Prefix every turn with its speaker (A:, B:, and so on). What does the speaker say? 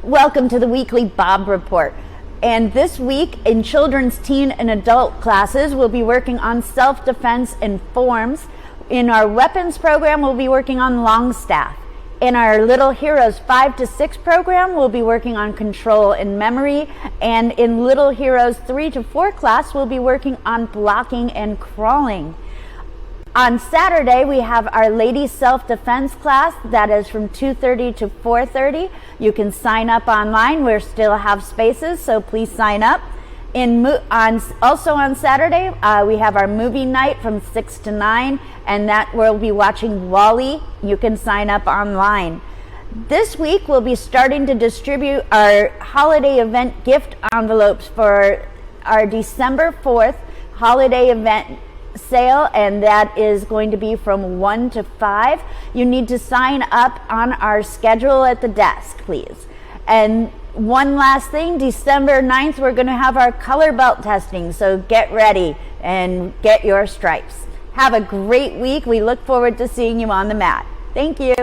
A: Welcome to the weekly Bob Report. And this week in children's, teen, and adult classes, we'll be working on self-defense and forms. In our weapons program, we'll be working on long staff. In our Little Heroes 5 to 6 program, we'll be working on control and memory. And in Little Heroes 3 to 4 class, we'll be working on blocking and crawling. On Saturday, we have our Ladies Self-Defense class that is from 2:30 to 4:30. You can sign up online. We still have spaces, so please sign up. Also on Saturday, we have our movie night from 6 to 9, and that we'll be watching Wall-E. You can sign up online. This week, we'll be starting to distribute our holiday event gift envelopes for our December 4th holiday event sale, and that is going to be from 1 to 5. You need to sign up on our schedule at the desk, please. And one last thing, December 9th, we're going to have our color belt testing, so get ready and get your stripes. Have a great week. We look forward to seeing you on the mat. Thank you.